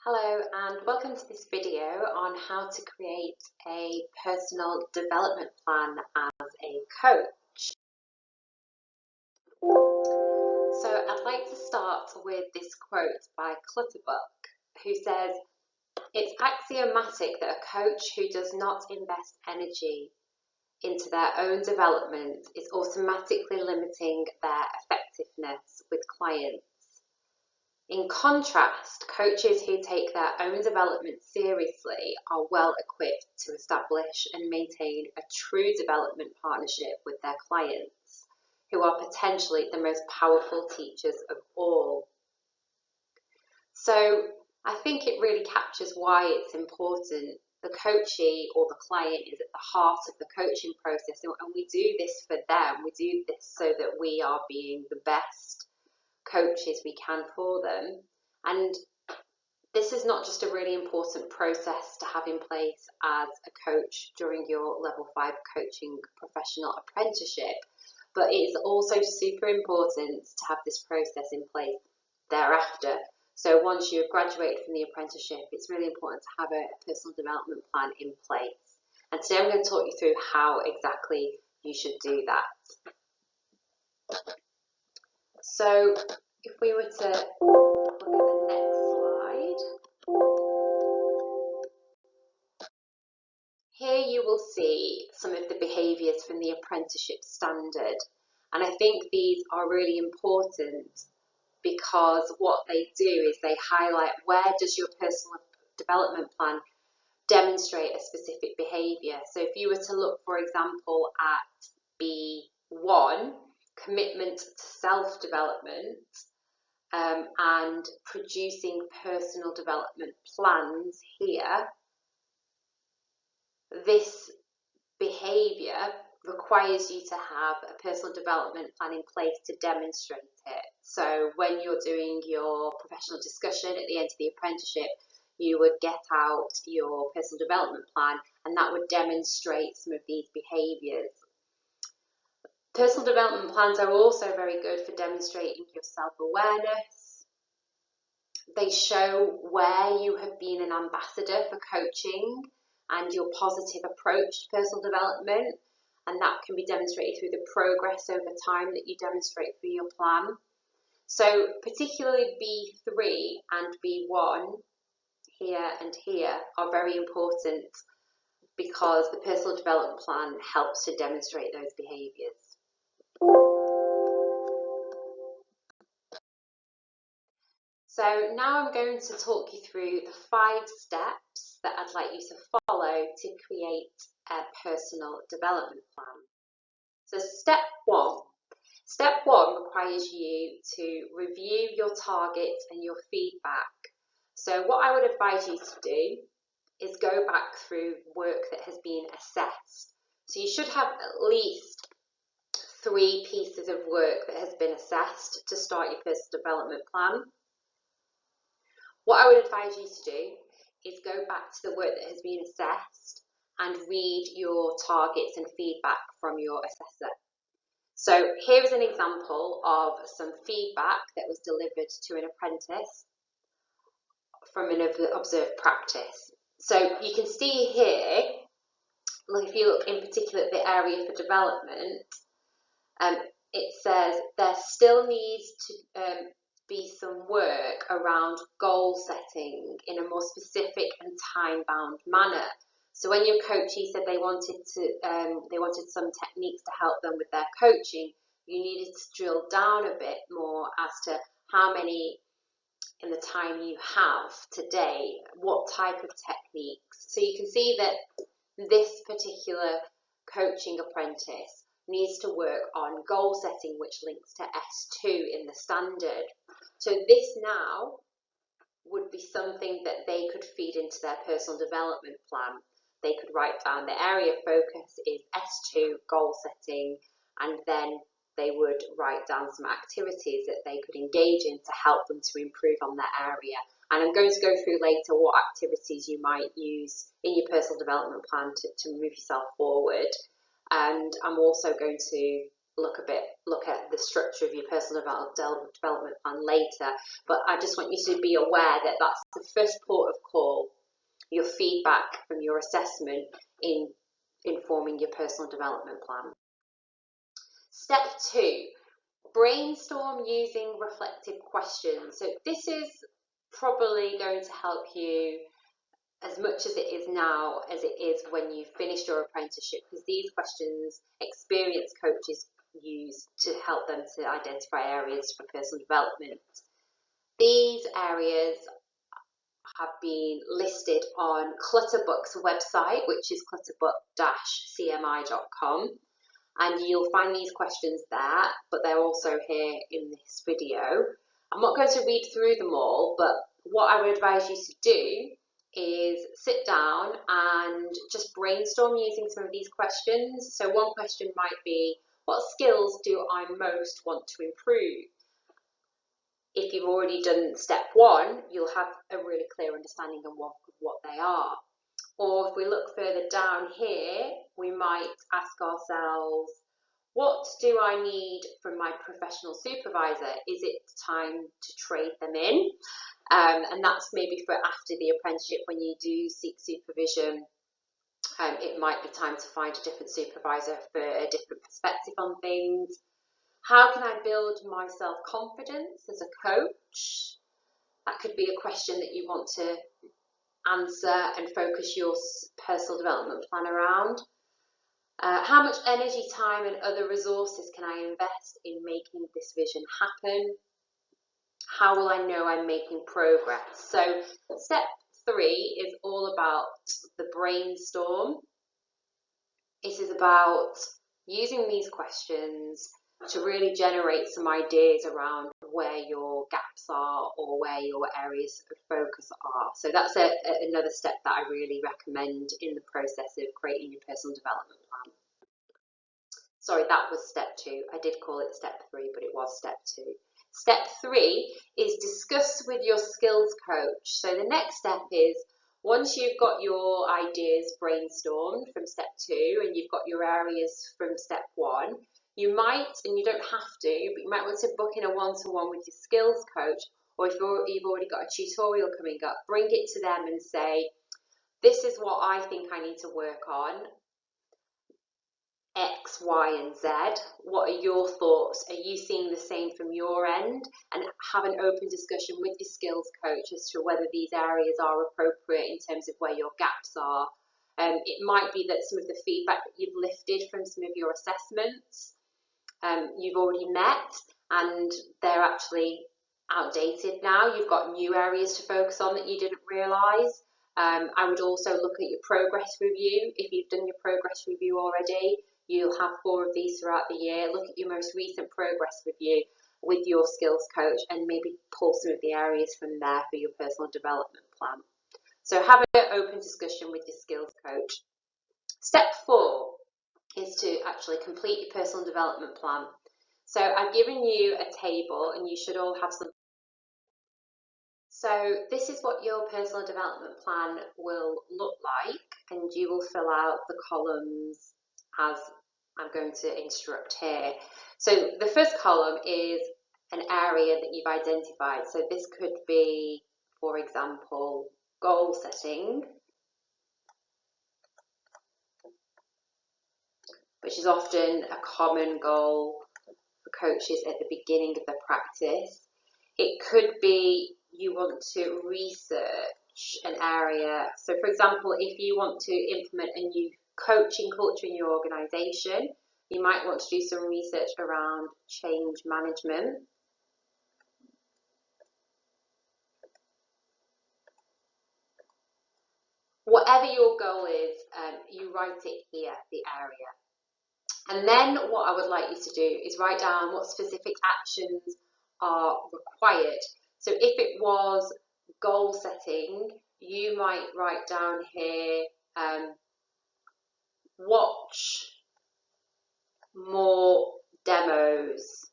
Hello and welcome to this video on how to create a personal development plan as a coach. So I'd like to start with this quote by Clutterbuck, who says, "It's axiomatic that a coach who does not invest energy into their own development is automatically limiting their effectiveness with clients. In contrast, coaches who take their own development seriously are well equipped to establish and maintain a true development partnership with their clients, who are potentially the most powerful teachers of all." So I think it really captures why it's important. The coachee or the client is at the heart of the coaching process, and we do this for them. We do this so that we are being the best coaches we can for them. And this is not just a really important process to have in place as a coach during your level 5 coaching professional apprenticeship, but it is also super important to have this process in place thereafter. So once you've graduated from the apprenticeship, it's really important to have a personal development plan in place. And today I'm going to talk you through how exactly you should do that. So if we were to look at the next slide, here you will see some of the behaviours from the apprenticeship standard. And I think these are really important because what they do is they highlight where does your personal development plan demonstrate a specific behaviour. So if you were to look, for example, at B1, commitment to self-development, and producing personal development plans here, this behaviour requires you to have a personal development plan in place to demonstrate it. So when you're doing your professional discussion at the end of the apprenticeship, you would get out your personal development plan and that would demonstrate some of these behaviours. Personal development plans are also very good for demonstrating your self-awareness. They show where you have been an ambassador for coaching and your positive approach to personal development, and that can be demonstrated through the progress over time that you demonstrate through your plan. So particularly B3 and B1 here and here are very important because the personal development plan helps to demonstrate those behaviours. So now I'm going to talk you through the 5 steps that I'd like you to follow to create a personal development plan. So step 1. Step 1 requires you to review your targets and your feedback. So what I would advise you to do is go back through work that has been assessed. So you should have at least 3 pieces of work that has been assessed to start your personal development plan. What I would advise you to do is go back to the work that has been assessed and read your targets and feedback from your assessor. So here is an example of some feedback that was delivered to an apprentice from an observed practice. So you can see here, if you look in particular at the area for development, it says there still needs to be some work around goal setting in a more specific and time-bound manner. So when your coachee said they wanted some techniques to help them with their coaching, you needed to drill down a bit more as to how many in the time you have today, what type of techniques. So you can see that this particular coaching apprentice needs to work on goal setting, which links to S2 in the standard. So this now would be something that they could feed into their personal development plan. They could write down the area of focus is S2 goal setting, and then they would write down some activities that they could engage in to help them to improve on that area. And I'm going to go through later what activities you might use in your personal development plan to move yourself forward. And I'm also going to look at the structure of your personal development plan later. But I just want you to be aware that that's the first port of call, your feedback from your assessment in informing your personal development plan. Step 2, brainstorm using reflective questions. So this is probably going to help you as much as it is now as it is when you finished your apprenticeship, because these questions experienced coaches use to help them to identify areas for personal development. These areas have been listed on Clutterbook's website, which is clutterbook-cmi.com, and you'll find these questions there, but they're also here in this video. I'm not going to read through them all, but what I would advise you to do is sit down and just brainstorm using some of these questions. So one question might be, what skills do I most want to improve? If you've already done step 1, you'll have a really clear understanding of what they are. Or if we look further down here, we might ask ourselves, what do I need from my professional supervisor? Is it time to trade them in? And that's maybe for after the apprenticeship when you do seek supervision. It might be time to find a different supervisor for a different perspective on things. How can I build my self-confidence as a coach? That could be a question that you want to answer and focus your personal development plan around. How much energy, time and other resources can I invest in making this vision happen? How will I know I'm making progress? So step 3 is all about the brainstorm. It is about using these questions to really generate some ideas around where your gaps are or where your areas of focus are. So that's another step that I really recommend in the process of creating your personal development plan. Sorry, that was step 2. I did call it step 3, but it was step 2. Step 3 is discuss with your skills coach. So the next step is, once you've got your ideas brainstormed from step 2 and you've got your areas from step 1, you might, and you don't have to, but you might want to book in a one-to-one with your skills coach, or if you've already got a tutorial coming up, bring it to them and say, this is what I think I need to work on, X, Y, and Z. What are your thoughts? Are you seeing the same from your end? And have an open discussion with your skills coach as to whether these areas are appropriate in terms of where your gaps are. It might be that some of the feedback that you've lifted from some of your assessments you've already met and they're actually outdated now. You've got new areas to focus on that you didn't realise. I would also look at your progress review. If you've done your progress review already, you'll have 4 of these throughout the year. Look at your most recent progress review with your skills coach and maybe pull some of the areas from there for your personal development plan. So have an open discussion with your skills coach. Step 4 is to actually complete your personal development plan. So I've given you a table and you should all have some. So this is what your personal development plan will look like, and you will fill out the columns as I'm going to instruct here. So the first column is an area that you've identified. So this could be, for example, goal setting, which is often a common goal for coaches at the beginning of their practice. It could be you want to research an area. So for example, if you want to implement a new coaching culture in your organisation, you might want to do some research around change management. Whatever your goal is, you write it here, the area. And then what I would like you to do is write down what specific actions are required. So if it was goal setting, you might write down here, watch more demos.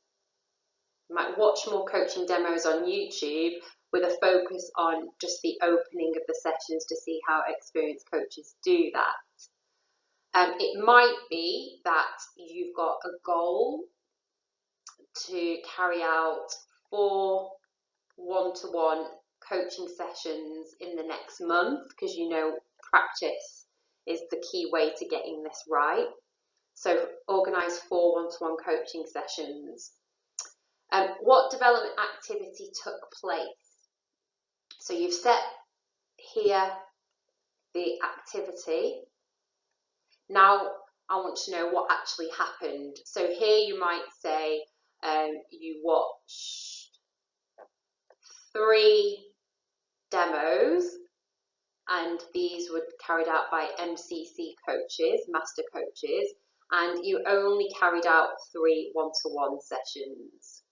You might watch more coaching demos on YouTube with a focus on just the opening of the sessions to see how experienced coaches do that. It might be that you've got a goal to carry out 4 one-to-one coaching sessions in the next month, because you know practice is the key way to getting this right. So organise 4 one-to-one coaching sessions. What development activity took place? So you've set here the activity. Now I want to know what actually happened. So here you might say you watched 3 demos, and these were carried out by MCC coaches, master coaches, and you only carried out 3 one-to-one sessions.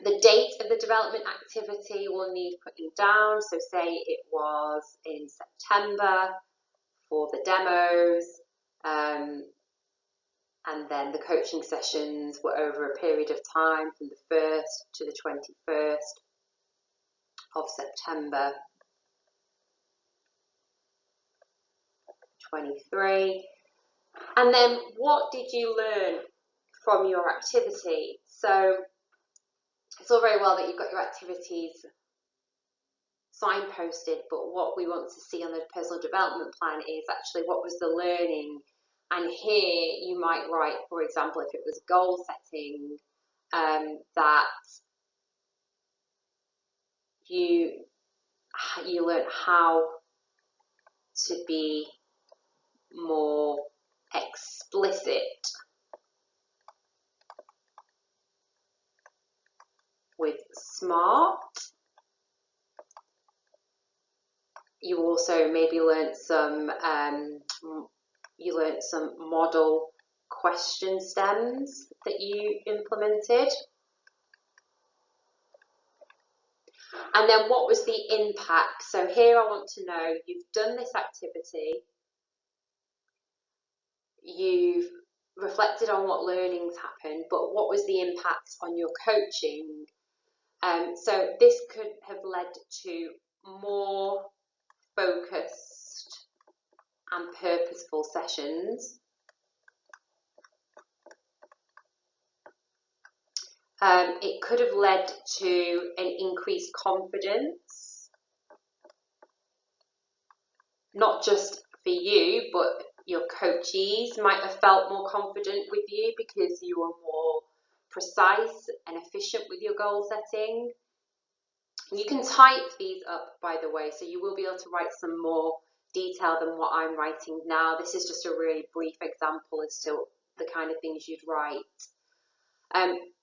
The date of the development activity will need putting down, so say it was in September for the demos, and then the coaching sessions were over a period of time from the 1st to the 21st of September 23. And then what did you learn from your activity? So it's all very well that you've got your activities signposted, but what we want to see on the personal development plan is actually what was the learning. And here you might write, for example, if it was goal setting, that you learned how to be more explicit with SMART. You also maybe learnt some model question stems that you implemented. And then what was the impact? So here I want to know, you've done this activity, you've reflected on what learnings happened, but what was the impact on your coaching? So this could have led to more focused and purposeful sessions. It could have led to an increased confidence, not just for you, but your coachees might have felt more confident with you because you were more precise and efficient with your goal setting. You can type these up, by the way, so you will be able to write some more detail than what I'm writing now. This is just a really brief example as to the kind of things you'd write.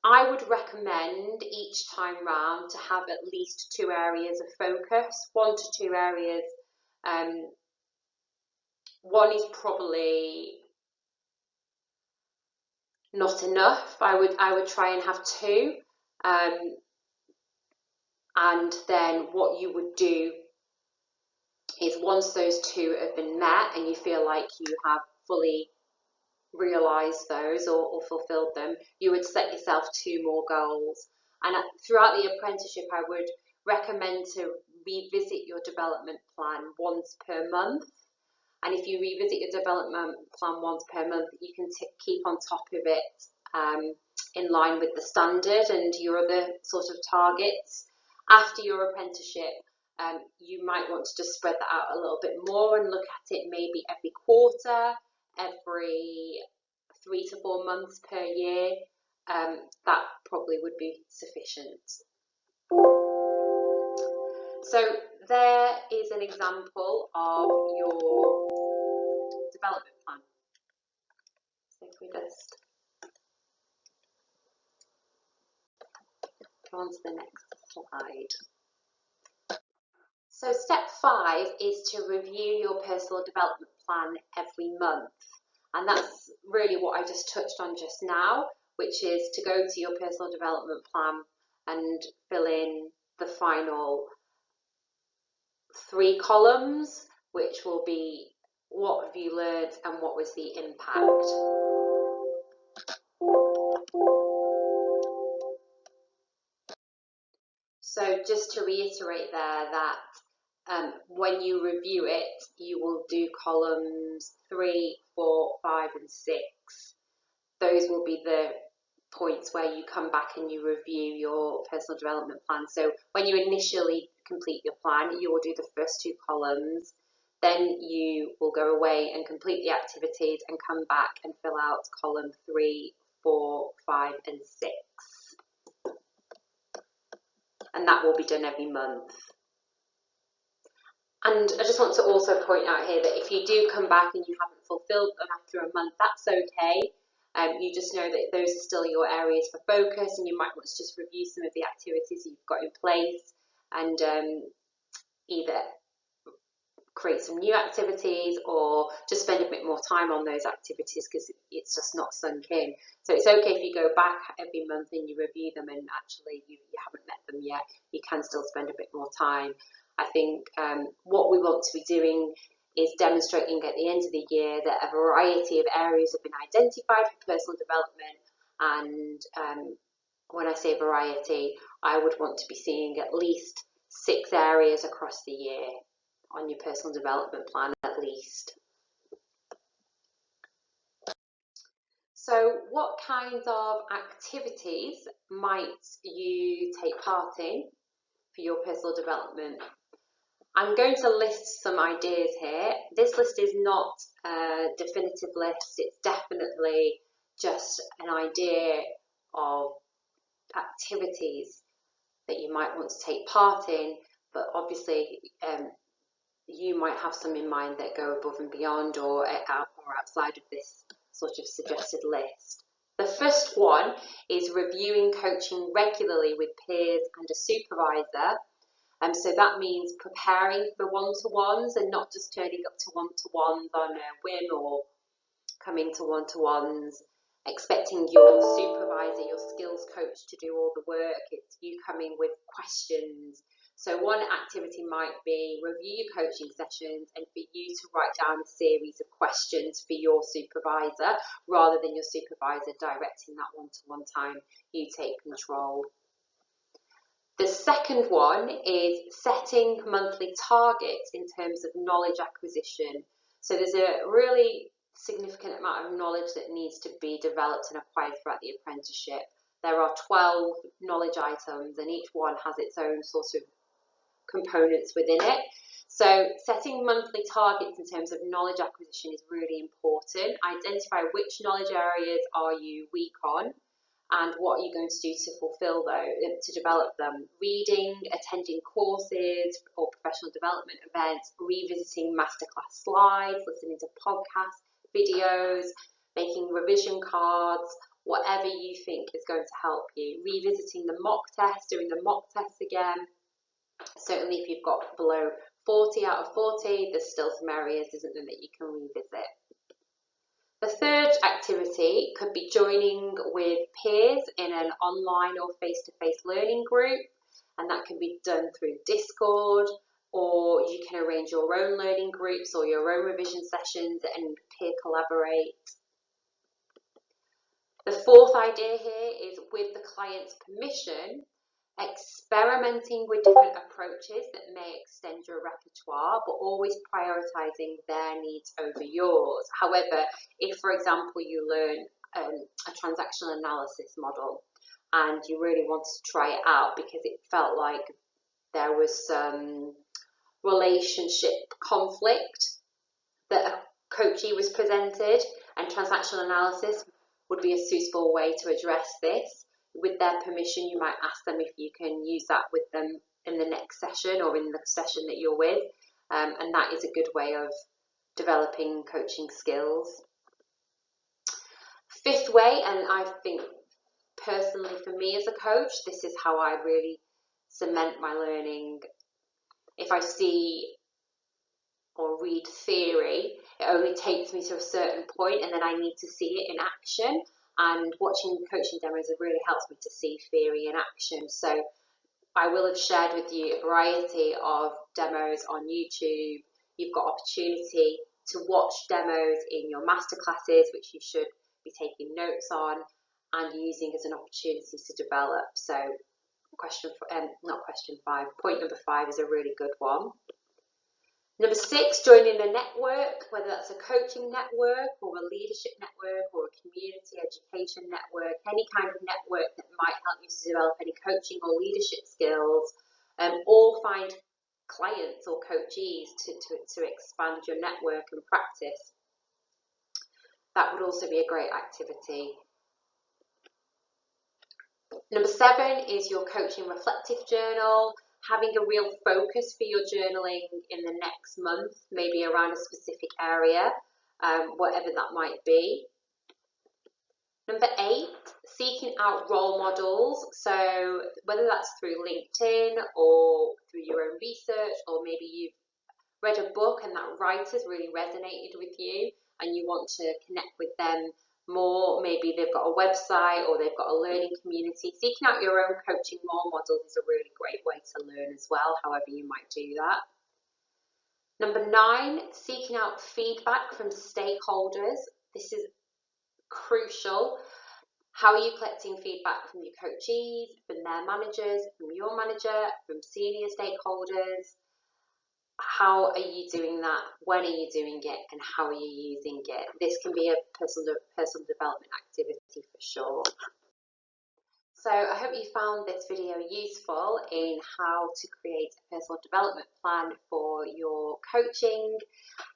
I would recommend each time round to have at least 2 areas of focus, 1 to 2 areas. One is probably not enough. I would try and have 2. And then what you would do is, once those 2 have been met and you feel like you have fully realised those or fulfilled them, you would set yourself 2 more goals. And throughout the apprenticeship, I would recommend to revisit your development plan once per month. And if you revisit your development plan once per month, you can keep on top of it in line with the standard and your other sort of targets. After your apprenticeship, you might want to just spread that out a little bit more and look at it maybe every quarter, every 3 to 4 months per year. That probably would be sufficient. So there is an example of your development plan. So if we just go on to the next slide. So step 5 is to review your personal development plan every month. And that's really what I just touched on just now, which is to go to your personal development plan and fill in the final 3 columns, which will be what have you learned and what was the impact. So just to reiterate there, that when you review it, you will do columns 3, 4, 5 and 6. Those will be the points where you come back and you review your personal development plan. So when you initially complete your plan, you will do the first 2 columns. Then you will go away and complete the activities and come back and fill out column 3, 4, 5 and 6. And that will be done every month. And I just want to also point out here that if you do come back and you haven't fulfilled them after a month, that's okay. You just know that those are still your areas for focus, and you might want to just review some of the activities you've got in place and either create some new activities or just spend a bit more time on those activities because it's just not sunk in. So it's okay if you go back every month and you review them and actually you haven't met them yet. You can still spend a bit more time. I think what we want to be doing is demonstrating at the end of the year that a variety of areas have been identified for personal development, and when I say variety, I would want to be seeing at least 6 areas across the year on your personal development plan at least. So what kinds of activities might you take part in for your personal development? I'm going to list some ideas here. This list is not a definitive list, it's definitely just an idea of activities that you might want to take part in, but obviously you might have some in mind that go above and beyond or outside of this sort of suggested list. The first one is reviewing coaching regularly with peers and a supervisor. So that means preparing for one-to-ones and not just turning up to one-to-ones on a whim or coming to one-to-ones, expecting your supervisor, your skills coach to do all the work. It's you coming with questions. So one activity might be review your coaching sessions and for you to write down a series of questions for your supervisor rather than your supervisor directing that one-to-one time. You take control. The second one is setting monthly targets in terms of knowledge acquisition. So there's a really significant amount of knowledge that needs to be developed and acquired throughout the apprenticeship. There are 12 knowledge items and each one has its own sort of components within it. So setting monthly targets in terms of knowledge acquisition is really important. Identify which knowledge areas are you weak on and what are you going to do to fulfill those, to develop them. Reading, attending courses or professional development events, revisiting masterclass slides, listening to podcasts, videos, making revision cards, whatever you think is going to help you. Revisiting the mock test, doing the mock test again. Certainly if you've got below 40 out of 40, there's still some areas, isn't there, that you can revisit. The third activity could be joining with peers in an online or face-to-face learning group, and that can be done through Discord, or you can arrange your own learning groups or your own revision sessions and peer collaborate. The fourth idea here is, with the client's permission, experimenting with different approaches that may extend your repertoire, but always prioritising their needs over yours. However, if, for example, you learn a transactional analysis model and you really wanted to try it out because it felt like there was some relationship conflict that a coachee was presented, and transactional analysis would be a suitable way to address this. With their permission, you might ask them if you can use that with them in the next session or in the session that you're with, and that is a good way of developing coaching skills. Fifth way, and I think personally for me as a coach, this is how I really cement my learning. If I see or read theory, it only takes me to a certain point and then I need to see it in action. And watching coaching demos really helps me to see theory in action. So I will have shared with you a variety of demos on YouTube. You've got opportunity to watch demos in your masterclasses, which you should be taking notes on and using as an opportunity to develop. So point number 5 is a really good one. Number 6, joining a network, whether that's a coaching network or a leadership network or a community education network, any kind of network that might help you to develop any coaching or leadership skills, or find clients or coachees to expand your network and practice. That would also be a great activity. Number 7 is your coaching reflective journal. Having a real focus for your journaling in the next month, maybe around a specific area, whatever that might be. Number 8, seeking out role models. So whether that's through LinkedIn or through your own research, or maybe you've read a book and that writer's really resonated with you and you want to connect with them more, maybe they've got a website or they've got a learning community. Seeking out your own coaching role models is a really great way to learn as well, however you might do that. Number 9, seeking out feedback from stakeholders. This is crucial. How are you collecting feedback from your coachees, from their managers, from your manager, from senior stakeholders? How are you doing that? When are you doing it? And how are you using it? This can be a personal development activity for sure. So I hope you found this video useful in how to create a personal development plan for your coaching.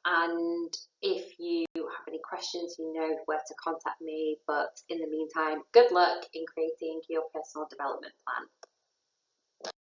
And if you have any questions, you know where to contact me. But in the meantime, good luck in creating your personal development plan.